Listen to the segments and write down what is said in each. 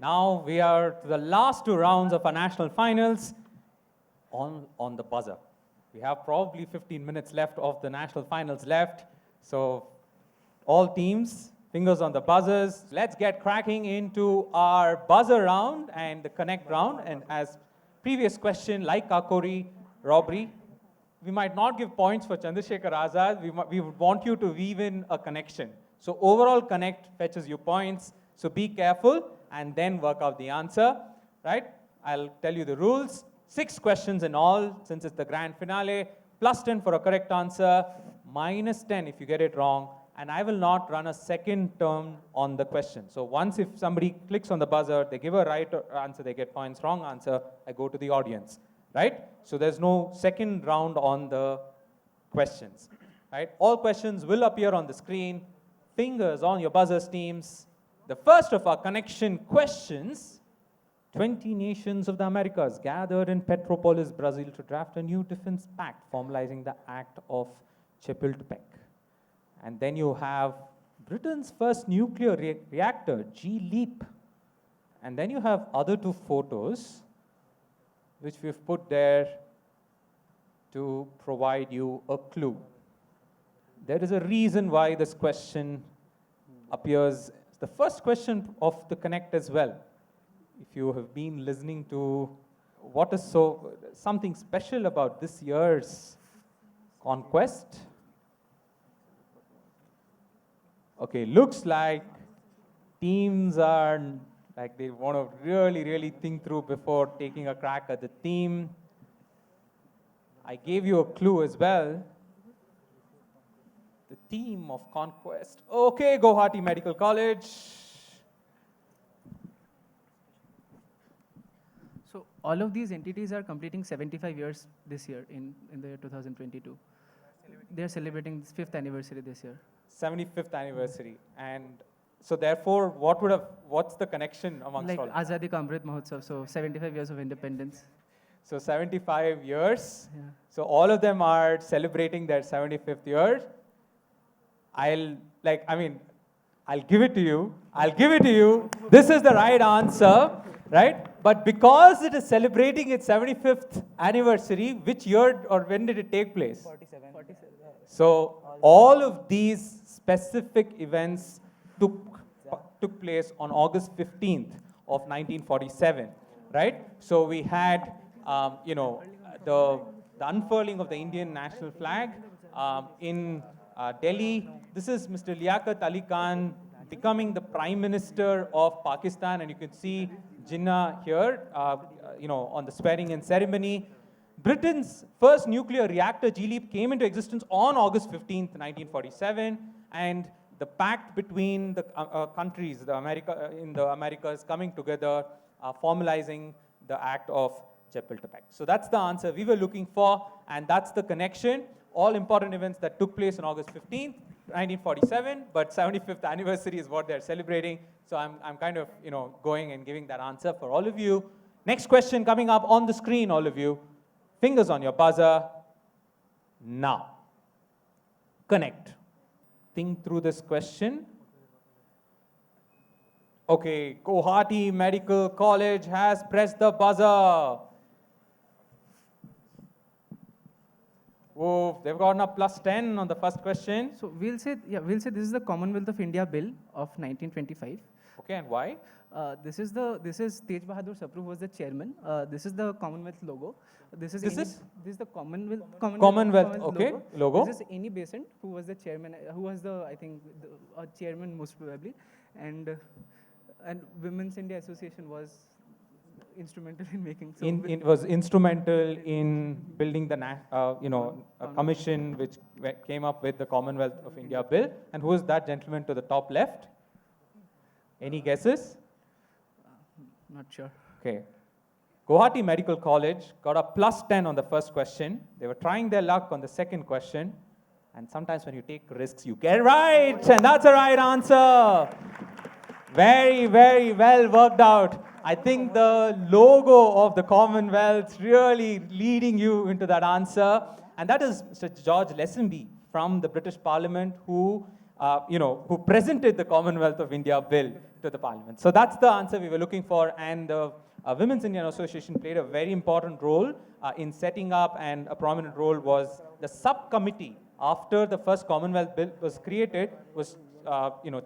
Now we are to the last two rounds of our national finals on the buzzer. We have probably 15 minutes left of the national finals left. So all teams, fingers on the buzzers. Let's get cracking into our buzzer round and the connect round. And as previous question, like Kakori robbery, we might not give points for Chandrasekhar Azad. We would want you to weave in a connection. So overall connect fetches you points. So be careful and then work out the answer, right? I'll tell you the rules. 6 questions in all, since it's the grand finale. Plus 10 for a correct answer. Minus 10 if you get it wrong. And I will not run a second term on the question. So once if somebody clicks on the buzzer, they give a right answer, they get points. Wrong answer, I go to the audience, right? So there's no second round on the questions, right? All questions will appear on the screen. Fingers on your buzzers, teams. The first of our connection questions, 20 nations of the Americas gathered in Petropolis, Brazil to draft a new defense pact, formalizing the Act of Chapultepec. And then you have Britain's first nuclear reactor, G-LEAP. And then you have other 2 photos, which we've put there to provide you a clue. There is a reason why this question appears. It's the first question of the Connect as well. If you have been listening to what is something special about this year's ConQuest. Okay, looks like teams are like they want to really think through before taking a crack at the theme. I gave you a clue as well. The theme of ConQuest. Okay, Guwahati Medical College. So all of these entities are completing 75 years this year in the year 2022. They're celebrating this 5th anniversary this year. 75th anniversary. And so therefore, what's the connection amongst like all? Azadi Ka Amrit Mahotsav, so 75 years of independence. So 75 years. Yeah. So all of them are celebrating their 75th year. I'll give it to you. This is the right answer, right? But because it is celebrating its 75th anniversary, which year or when did it take place? 47. So all of these specific events took place on August 15th of 1947, right? So we had, the unfurling of the Indian national flag in Delhi. This is Mr. Liaquat Ali Khan becoming the Prime Minister of Pakistan, and you can see Jinnah here, on the swearing-in ceremony. Britain's first nuclear reactor, G-LEAP, came into existence on August 15th, 1947, and the pact between the countries, in the Americas, coming together, formalizing the Act of Chapultepec. So that's the answer we were looking for, and that's the connection. All important events that took place on August 15th, 1947, but 75th anniversary is what they're celebrating. So I'm kind of, going and giving that answer for all of you. Next question coming up on the screen, all of you. Fingers on your buzzer. Now, connect. Think through this question. Okay, Guwahati Medical College has pressed the buzzer. Oh, they've gotten a plus 10 on the first question. So we'll say this is the Commonwealth of India Bill of 1925. Okay, and why? This is Tej Bahadur Sapru, who was the chairman. This is the Commonwealth logo. This is the Commonwealth logo. This is Annie Besant, who was the chairman, who was the chairman most probably, and Women's India Association was instrumental in making. So it was instrumental in building the a commission which came up with the Commonwealth of India Bill. And who is that gentleman to the top left? Any guesses? Not sure. Okay. Guwahati Medical College got a plus 10 on the first question. They were trying their luck on the second question. And sometimes when you take risks, you get right. And that's the right answer. Very, very well worked out. I think the logo of the Commonwealth really leading you into that answer. And that is Mr. George Lesenby from the British Parliament who presented the Commonwealth of India Bill to to the parliament. So that's the answer we were looking for, and the Women's Indian Association played a very important role in setting up, and a prominent role was the subcommittee after the first Commonwealth Bill was created was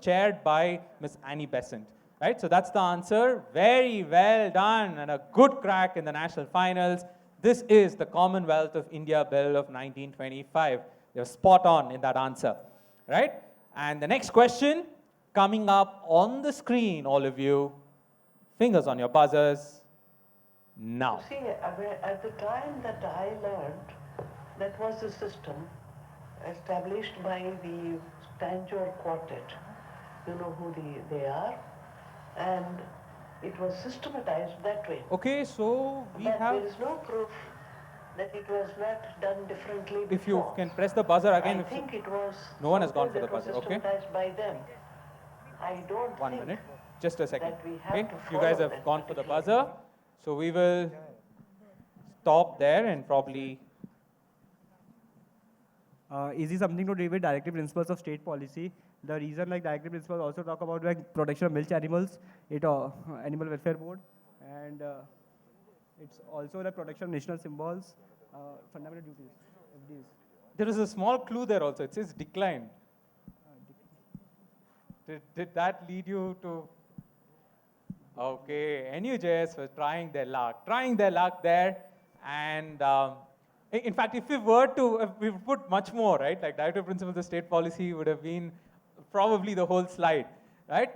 chaired by Miss Annie Besant. Right, so that's the answer. Very well done, and a good crack in the national finals. This is the Commonwealth of India Bill of 1925. You're spot on in that answer, right? And the next question coming up on the screen, all of you, fingers on your buzzers, now. See, at the time that I learned, that was the system established by the Tanjore Quartet. You know who they are? And it was systematized that way. Okay, so we but have... there is no proof that it was not done differently before. If you can press the buzzer again. I think it was... No one has gone for the buzzer, okay? Systematized by them. I don't One think minute, just a second. that we have Okay, to you guys follow have that gone for the particular buzzer. So we will stop there and probably... Is it something to do with directive principles of state policy? The reason like directive principles also talk about like protection of milch animals, animal welfare board, and it's also the protection of national symbols, fundamental duties, FDs. There is a small clue there also. It says decline. Did that lead you to... Okay, NUJS was trying their luck there. And in fact, if we put much more, right? Like directive principles of state policy would have been probably the whole slide, right?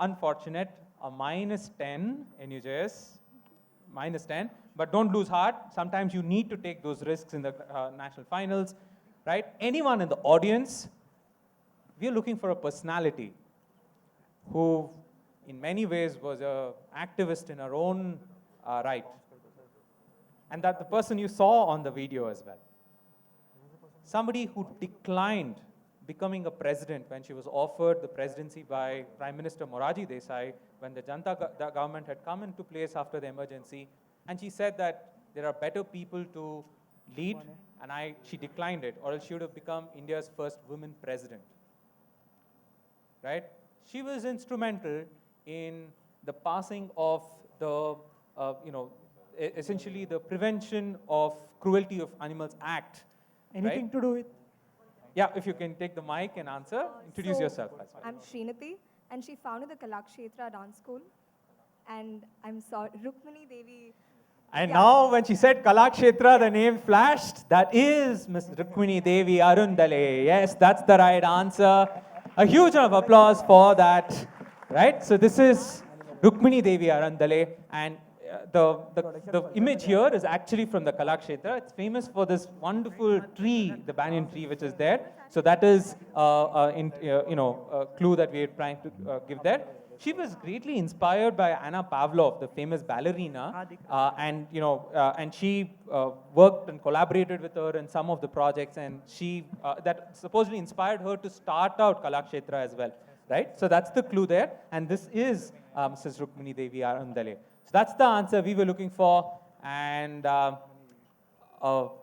Unfortunate, a -10 NUJS, -10. But don't lose heart. Sometimes you need to take those risks in the national finals, right? Anyone in the audience, we are looking for a personality who, in many ways, was an activist in her own right. And that the person you saw on the video as well. Somebody who declined becoming a president when she was offered the presidency by Prime Minister Morarji Desai when the Janata government had come into place after the emergency. And she said that there are better people to lead, and she declined it, or else she would have become India's first woman president. Right? She was instrumental in the passing of the, essentially the Prevention of Cruelty of Animals Act. Anything right? to do with? Yeah, if you can take the mic and answer, introduce yourself. I'm Srinati, and she founded the Kalakshetra dance school. And I'm sorry, Rukmini Devi. And now when she said Kalakshetra, the name flashed. That is Ms. Rukmini Devi Arundale. Yes, that's the right answer. A huge round of applause for that. Right? So this is Rukmini Devi Arundale, and the image here is actually from the Kalakshetra. It's famous for this wonderful tree, the banyan tree, which is there. So that is a clue that we are trying to give there. She was greatly inspired by Anna Pavlov, the famous ballerina, and she worked and collaborated with her in some of the projects, and she that supposedly inspired her to start out Kalakshetra as well, right? So that's the clue there, and this is Mrs. Rukmini Devi Arundale. So that's the answer we were looking for, and a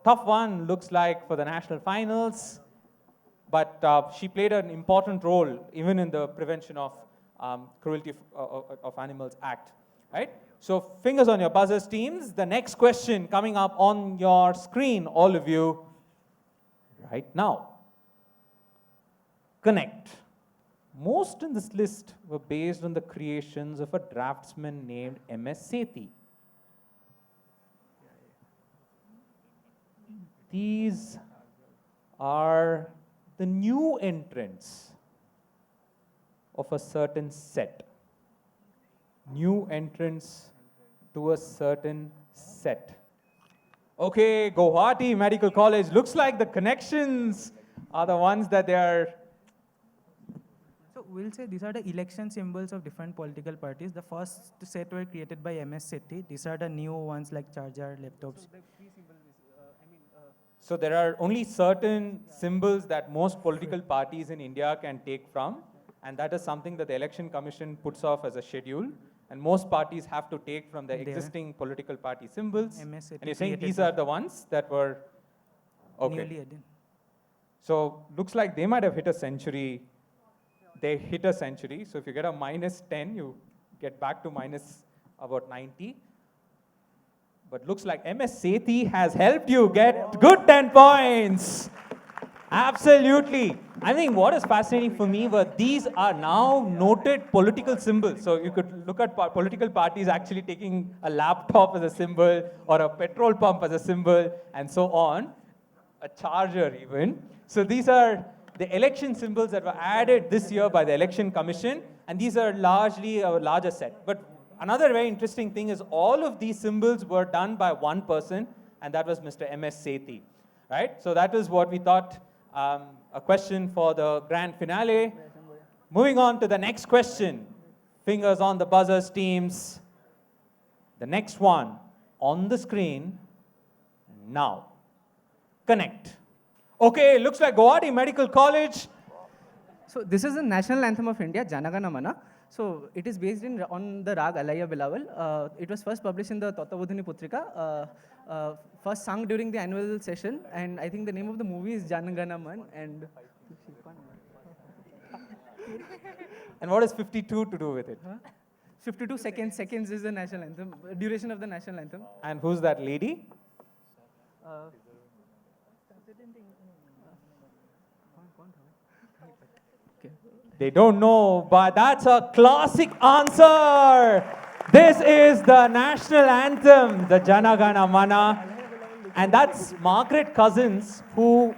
tough one looks like for the national finals, but she played an important role even in the prevention of Cruelty of Animals Act, right? So fingers on your buzzers, teams. The next question coming up on your screen, all of you, right now. Connect. Most in this list were based on the creations of a draftsman named M.S. Sethi. These are the new entrants of a certain set. New entrants to a certain set. Okay, Guwahati Medical College. Looks like the connections are the ones that they are. So we'll say these are the election symbols of different political parties. The first set were created by M.S. Sethi. These are the new ones like charger, laptops. So there are only certain symbols that most political parties in India can take from, and that is something that the Election Commission puts off as a schedule, and most parties have to take from the existing political party symbols. And you're saying these are the ones that were, okay. Newly added. So looks like they might have hit a century they hit a century. So if you get a minus 10, you get back to minus about 90. But looks like MS Sethi has helped you get good 10 points. Absolutely. I think what is fascinating for me were these are now noted political symbols. So you could look at political parties actually taking a laptop as a symbol or a petrol pump as a symbol and so on, a charger even. So these are the election symbols that were added this year by the Election Commission, and these are largely a larger set. But another very interesting thing is all of these symbols were done by one person, and that was Mr. MS Sethi, right? So that is what we thought. A question for the grand finale. Moving on to the next question. Fingers on the buzzers, teams. The next one on the screen now. Connect. Okay, looks like Guwahati Medical College. So this is the national anthem of India, Jana Gana Mana. So it is based on the Rag Alaya Bilawal. It was first published in the Tatavadhini Putrika. First sung during the annual session, and I think the name of the movie is Jana Gana Man. And what is 52 to do with it? 52 seconds is the national anthem, duration of the national anthem. And who's that lady? They don't know, but that's a classic answer. This is the national anthem, the Jana Gana Mana. And that's Margaret Cousins, who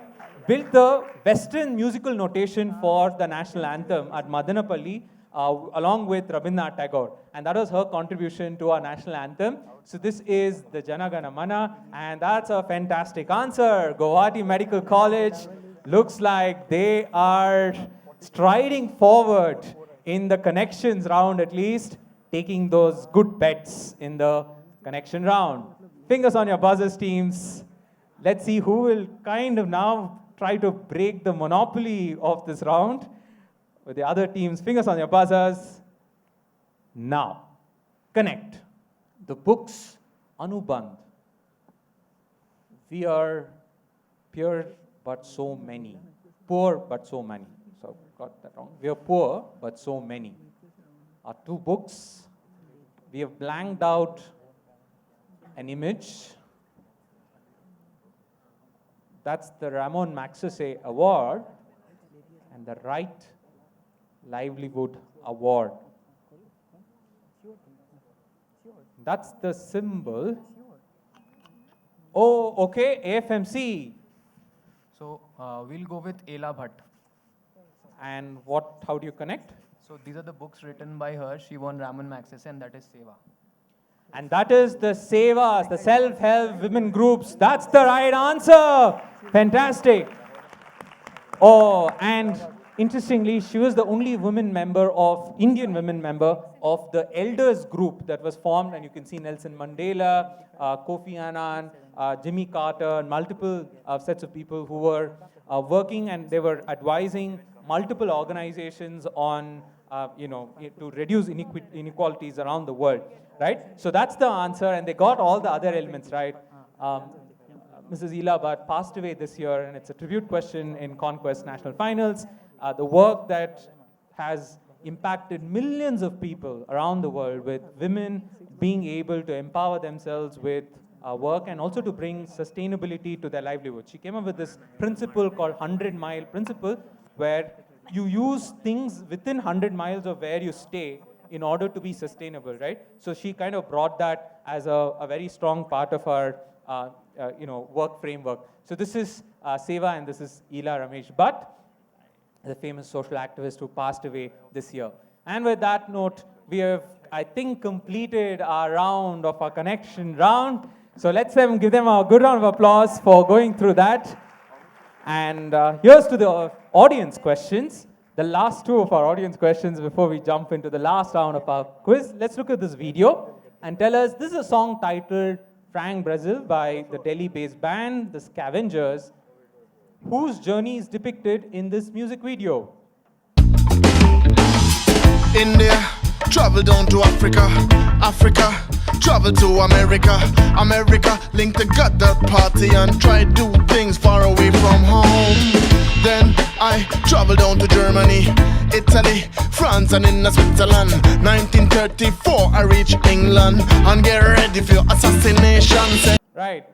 built the Western musical notation for the national anthem at Madanapalli, along with Rabindranath Tagore. And that was her contribution to our national anthem. So this is the Jana Gana Mana, and that's a fantastic answer. Guwahati Medical College looks like they are striding forward in the connections round, at least, taking those good bets in the connection round. Fingers on your buzzers, teams. Let's see who will kind of now try to break the monopoly of this round with the other teams. Fingers on your buzzers. Now, connect. The books, Anubandh. We are pure but so many. Poor but so many. So, got that wrong. We are poor but so many. Our two books. We have blanked out an image. That's the Ramon Magsaysay Award and the Right Livelihood Award. That's the symbol. Oh, okay, AFMC. So we'll go with Ela Bhatt. And what? How do you connect? So these are the books written by her. She won Ramon Magsaysay, and that is Seva. And that is the Sevas, the self-help women groups. That's the right answer. Fantastic. Oh, and interestingly, she was the only Indian women member of the elders group that was formed. And you can see Nelson Mandela, Kofi Annan, Jimmy Carter, and multiple sets of people who were working, and they were advising multiple organizations on, to reduce inequalities around the world, right? So that's the answer, and they got all the other elements right. Mrs. Ela Bhatt passed away this year, and it's a tribute question in ConQuest National Finals. The work that has impacted millions of people around the world, with women being able to empower themselves with work and also to bring sustainability to their livelihood. She came up with this principle called 100-mile principle, where you use things within 100 miles of where you stay in order to be sustainable, right? So she kind of brought that as a very strong part of our work framework. So this is Seva, and this is Ela Ramesh Bhatt, the famous social activist who passed away this year. And with that note, we have, I think, completed our round of our connection round. So let's give them a good round of applause for going through that. And here's to the audience questions, the last two of our audience questions before we jump into the last round of our quiz. Let's look at this video and tell us, this is a song titled Frank Brazil by the Delhi-based band, The Scavengers, whose journey is depicted in this music video. India, travel down to Africa, Africa, travel to America, America, link the gut that party and try do things far away from home. Then I travel down to Germany, Italy, France and in Switzerland. 1934 I reach England and get ready for assassination. Right.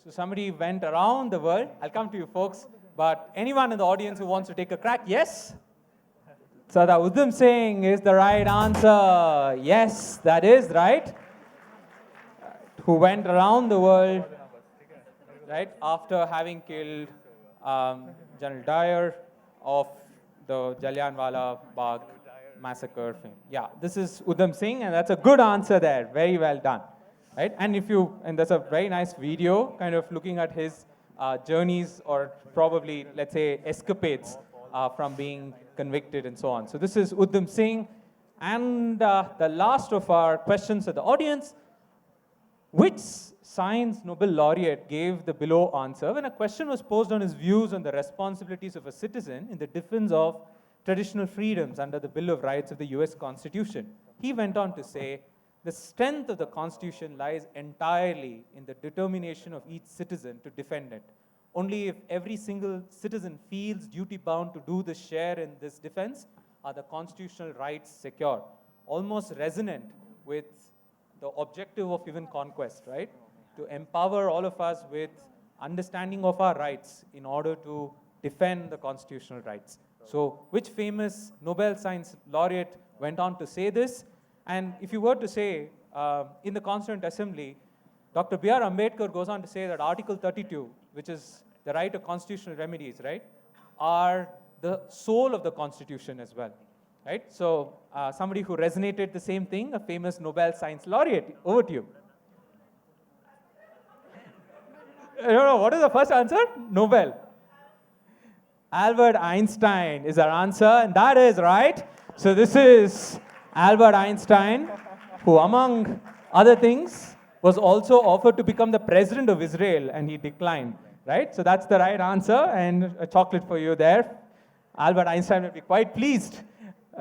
So somebody went around the world. I'll come to you folks. But anyone in the audience who wants to take a crack? Yes? So the Udham Singh is the right answer. Yes, that is right. Who went around the world, right, after having killed General Dyer of the Jallianwala Bagh massacre fame. Yeah, this is Udham Singh, and that's a good answer there. Very well done. Right? And there's a very nice video kind of looking at his journeys or probably, let's say, escapades from being convicted and so on. So this is Udham Singh. And the last of our questions at the audience, which science Nobel laureate gave the below answer when a question was posed on his views on the responsibilities of a citizen in the defense of traditional freedoms under the Bill of Rights of the US Constitution? He went on to say, the strength of the Constitution lies entirely in the determination of each citizen to defend it. Only if every single citizen feels duty-bound to do the share in this defense are the constitutional rights secure. Almost resonant with the objective of even ConQuest, right? To empower all of us with understanding of our rights in order to defend the constitutional rights. So which famous Nobel Science laureate went on to say this? And if you were to say, in the Constituent Assembly, Dr. B.R. Ambedkar goes on to say that Article 32, which is the right of constitutional remedies, right, are the soul of the Constitution as well, right? So somebody who resonated the same thing, a famous Nobel Science laureate. Over to you. I don't know, what is the first answer? Nobel. Albert Einstein is our answer, and that is right. So this is Albert Einstein, who among other things was also offered to become the president of Israel, and he declined, right? So that's the right answer, and a chocolate for you there. Albert Einstein will be quite pleased,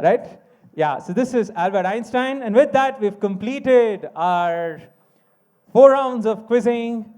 right? Yeah, so this is Albert Einstein, and with that, we've completed our 4 rounds of quizzing.